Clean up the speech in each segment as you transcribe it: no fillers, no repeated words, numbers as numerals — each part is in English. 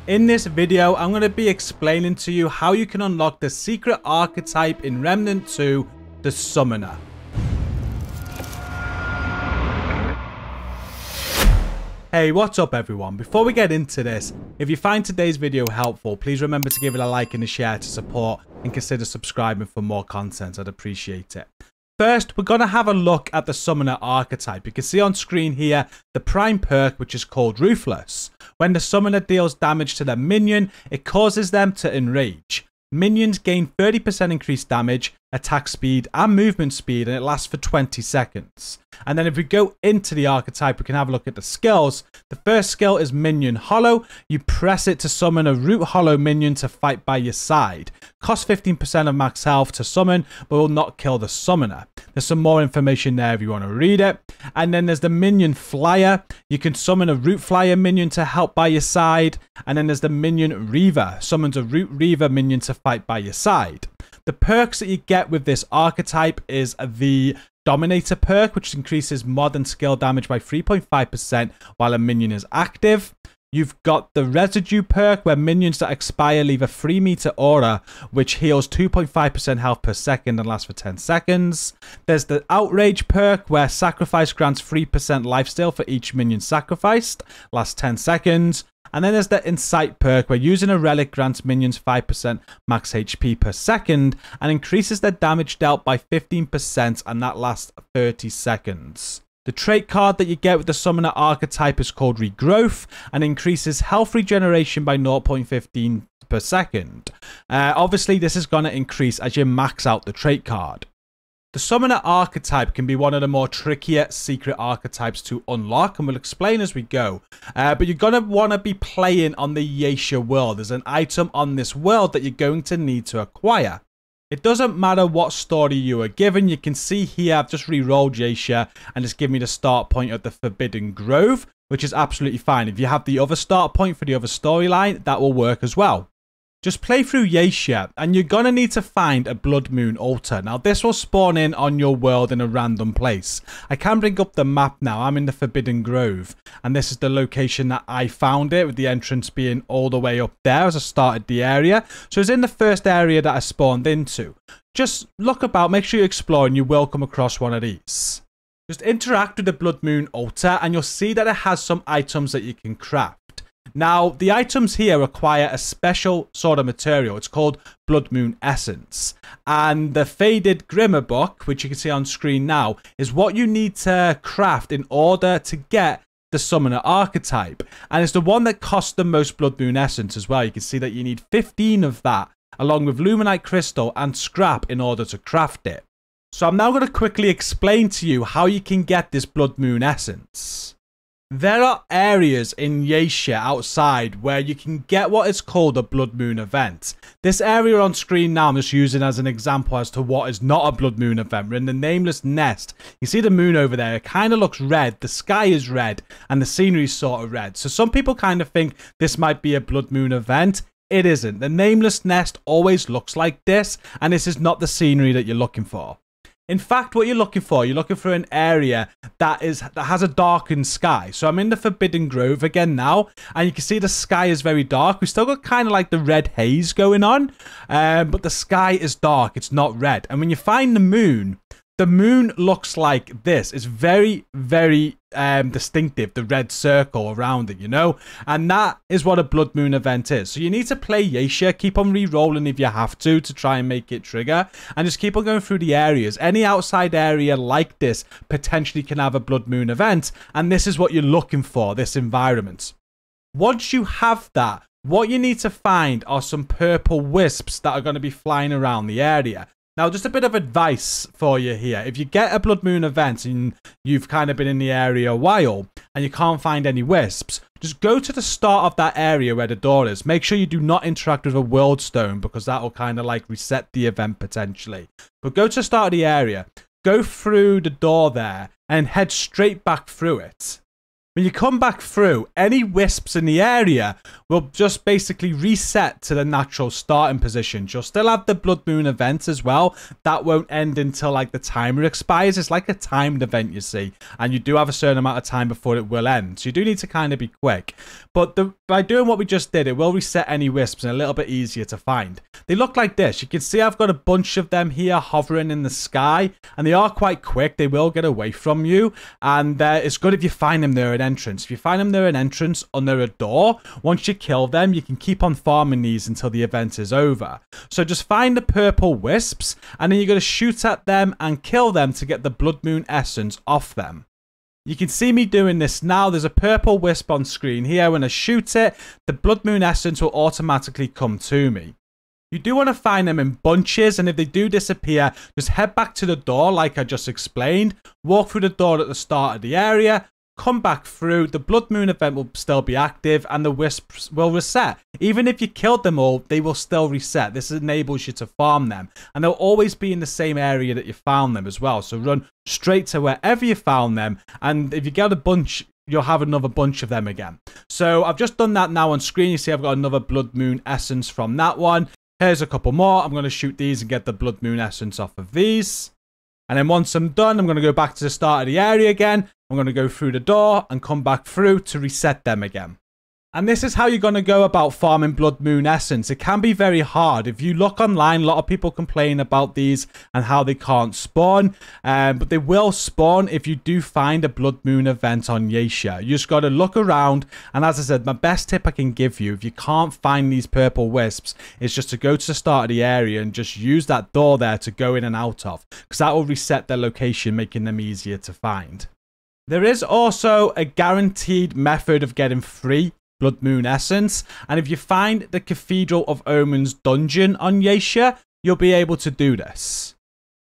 In this video, I'm going to be explaining to you how you can unlock the secret archetype in Remnant 2, the Summoner. Hey, what's up everyone? Before we get into this, if you find today's video helpful, please remember to give it a like and a share to support and consider subscribing for more content. I'd appreciate it. First, we're going to have a look at the Summoner archetype. You can see on screen here the prime perk, which is called Ruthless. When the Summoner deals damage to their minion, it causes them to enrage. Minions gain 30% increased damage, attack speed and movement speed, and it lasts for 20 seconds. And then if we go into the archetype, we can have a look at the skills. The first skill is Minion Hollow. You press it to summon a Root Hollow minion to fight by your side. Costs 15% of max health to summon, but will not kill the summoner. There's some more information there if you want to read it. And then there's the Minion Flyer. You can summon a Root Flyer minion to help by your side. And then there's the Minion Reaver. Summons a Root Reaver minion to fight by your side. The perks that you get with this archetype is the Dominator perk, which increases mod and skill damage by 3.5% while a minion is active. You've got the Residue perk, where minions that expire leave a 3-meter aura, which heals 2.5% health per second and lasts for 10 seconds. There's the Outrage perk, where Sacrifice grants 3% lifesteal for each minion sacrificed, lasts 10 seconds. And then there's the Insight perk, where using a relic grants minions 5% max HP per second and increases their damage dealt by 15%, and that lasts 30 seconds. The trait card that you get with the Summoner archetype is called Regrowth and increases health regeneration by 0.15 per second. Obviously, this is going to increase as you max out the trait card. The Summoner archetype can be one of the more trickier secret archetypes to unlock, and we'll explain as we go. But you're going to want to be playing on the Yaesha world. There's an item on this world that you're going to need to acquire. It doesn't matter what story you are given. You can see here I've just re-rolled Yaesha and it's given me the start point of the Forbidden Grove, which is absolutely fine. If you have the other start point for the other storyline, that will work as well. Just play through Yaesha and you're going to need to find a Blood Moon altar. Now this will spawn in on your world in a random place. I can bring up the map now. I'm in the Forbidden Grove and this is the location that I found it, with the entrance being all the way up there as I started the area. So it's in the first area that I spawned into. Just look about, make sure you explore, and you will come across one of these. Just interact with the Blood Moon altar and you'll see that it has some items that you can craft. Now, the items here require a special sort of material. It's called Blood Moon Essence. And the Faded Grimmer book, which you can see on screen now, is what you need to craft in order to get the Summoner archetype. And it's the one that costs the most Blood Moon Essence as well. You can see that you need 15 of that, along with Luminite Crystal and Scrap in order to craft it. So I'm now going to quickly explain to you how you can get this Blood Moon Essence. There are areas in Yaesha outside where you can get what is called a Blood Moon event. This area on screen now I'm just using as an example as to what is not a Blood Moon event. We're in the Nameless Nest. You see the moon over there, it kind of looks red, the sky is red, and the scenery is sort of red. So some people kind of think this might be a Blood Moon event. It isn't. The Nameless Nest always looks like this, and this is not the scenery that you're looking for. In fact, what you're looking for an area that has a darkened sky. So I'm in the Forbidden Grove again now, and you can see the sky is very dark. We still got kind of like the red haze going on, but the sky is dark. It's not red. And when you find the moon looks like this. It's very, very distinctive, the red circle around it, you know? And that is what a Blood Moon event is. So you need to play Yaesha, keep on re-rolling if you have to try and make it trigger, and just keep on going through the areas. Any outside area like this potentially can have a Blood Moon event, and this is what you're looking for, this environment. Once you have that, what you need to find are some purple wisps that are going to be flying around the area. Now, just a bit of advice for you here. If you get a Blood Moon event and you've kind of been in the area a while and you can't find any wisps, just go to the start of that area where the door is. Make sure you do not interact with a world stone, because that will kind of like reset the event potentially. But go to the start of the area, go through the door there and head straight back through it. When you come back through, any wisps in the area will just basically reset to the natural starting position. You'll still have the Blood Moon event as well. That won't end until like the timer expires. It's like a timed event, you see. And you do have a certain amount of time before it will end. So you do need to kind of be quick. But by doing what we just did, it will reset any wisps and a little bit easier to find. They look like this. You can see I've got a bunch of them here hovering in the sky. And they are quite quick. They will get away from you. And it's good if you find them near an entrance. If you find them near an entrance or near a door, once you kill them, you can keep on farming these until the event is over. So just find the purple wisps, and then you're going to shoot at them and kill them to get the Blood Moon essence off them. You can see me doing this now. There's a purple wisp on screen here. When I shoot it, the Blood Moon essence will automatically come to me. You do want to find them in bunches, and if they do disappear, just head back to the door like I just explained. Walk through the door at the start of the area. Come back through, the Blood Moon event will still be active and the wisps will reset. Even if you killed them all, they will still reset. This enables you to farm them. And they'll always be in the same area that you found them as well. So run straight to wherever you found them. And if you get a bunch, you'll have another bunch of them again. So I've just done that now on screen. You see I've got another Blood Moon essence from that one. Here's a couple more. I'm going to shoot these and get the Blood Moon essence off of these. And then once I'm done, I'm going to go back to the start of the area again. I'm going to go through the door and come back through to reset them again. And this is how you're going to go about farming Blood Moon essence. It can be very hard. If you look online, a lot of people complain about these and how they can't spawn. But they will spawn if you do find a Blood Moon event on Yaesha. You just got to look around. And as I said, my best tip I can give you, if you can't find these purple wisps, is just to go to the start of the area and just use that door there to go in and out of. Because that will reset their location, making them easier to find. There is also a guaranteed method of getting free Blood Moon essence, and if you find the Cathedral of Omens dungeon on Yaesha, you'll be able to do this.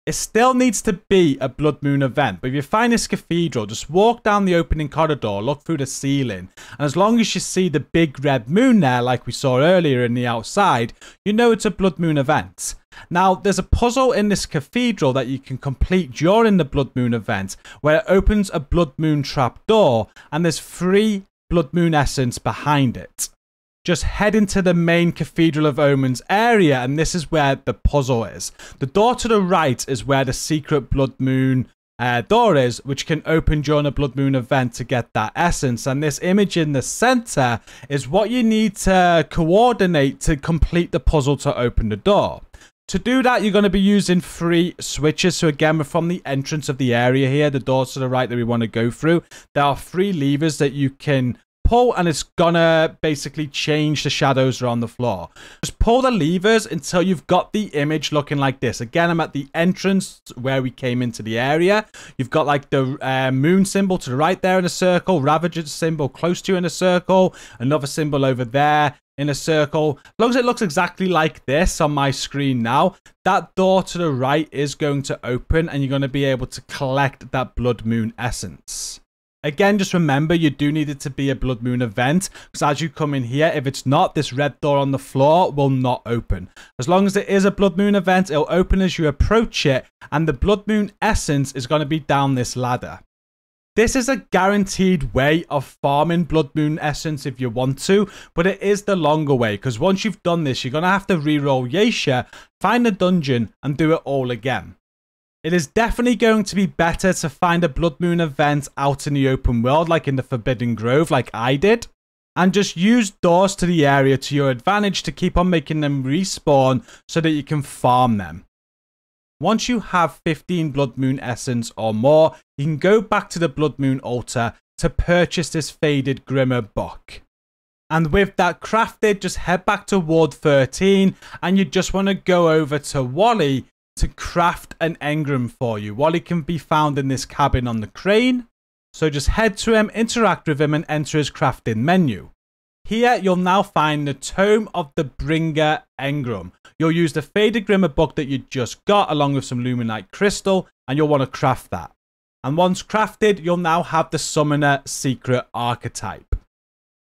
It still needs to be a Blood Moon event, but if you find this cathedral, just walk down the opening corridor, look through the ceiling, and as long as you see the big red moon there, like we saw earlier in the outside, you know it's a Blood Moon event. Now, there's a puzzle in this cathedral that you can complete during the Blood Moon event, where it opens a Blood Moon trap door, and there's 3 Blood Moon essence behind it. Just head into the main Cathedral of Omens area, and this is where the puzzle is. The door to the right is where the secret Blood Moon door is, which can open during a Blood Moon event to get that essence. And this image in the center is what you need to coordinate to complete the puzzle to open the door. To do that, you're going to be using 3 switches. So again, we're from the entrance of the area here, the doors to the right that we want to go through. There are 3 levers that you can pull, and it's going to basically change the shadows that are on the floor. Just pull the levers until you've got the image looking like this. Again, I'm at the entrance where we came into the area. You've got like the moon symbol to the right there in a circle, Ravager symbol close to you in a circle, another symbol over there in a circle. As long as it looks exactly like this on my screen now, that door to the right is going to open and you're going to be able to collect that Blood Moon essence. Again, just remember, you do need it to be a Blood Moon event, because as you come in here, if it's not, this red door on the floor will not open. As long as it is a Blood Moon event, it'll open as you approach it, and the Blood Moon essence is going to be down this ladder. This is a guaranteed way of farming Blood Moon essence if you want to, but it is the longer way, because once you've done this, you're going to have to reroll Yaesha, find the dungeon, and do it all again. It is definitely going to be better to find a Blood Moon event out in the open world, like in the Forbidden Grove, like I did, and just use doors to the area to your advantage to keep on making them respawn so that you can farm them. Once you have 15 Blood Moon essence or more, you can go back to the Blood Moon altar to purchase this Faded Grimmer book. And with that crafted, just head back to Ward 13, and you just want to go over to Wally to craft an engram for you. Wally can be found in this cabin on the crane. So just head to him, interact with him, and enter his crafting menu. Here, you'll now find the Tome of the Bringer engram. You'll use the Faded Grimmer book that you just got, along with some Luminite crystal, and you'll want to craft that. And once crafted, you'll now have the Summoner secret archetype.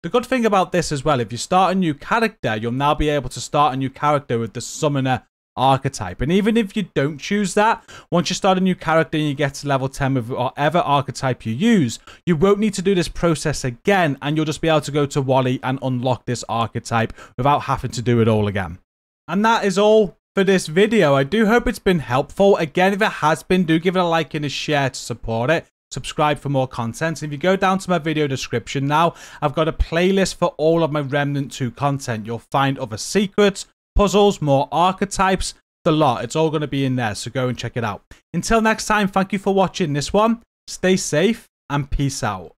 The good thing about this as well, if you start a new character, you'll now be able to start a new character with the Summoner archetype. And even if you don't choose that, once you start a new character and you get to level 10 with whatever archetype you use, you won't need to do this process again, and you'll just be able to go to Wally and unlock this archetype without having to do it all again. And that is all for this video. I do hope it's been helpful. Again, if it has been, do give it a like and a share to support it. Subscribe for more content. And if you go down to my video description now, I've got a playlist for all of my Remnant 2 content. You'll find other secrets, puzzles, more archetypes, the lot. It's all going to be in there, so go and check it out. Until next time, thank you for watching this one. Stay safe and peace out.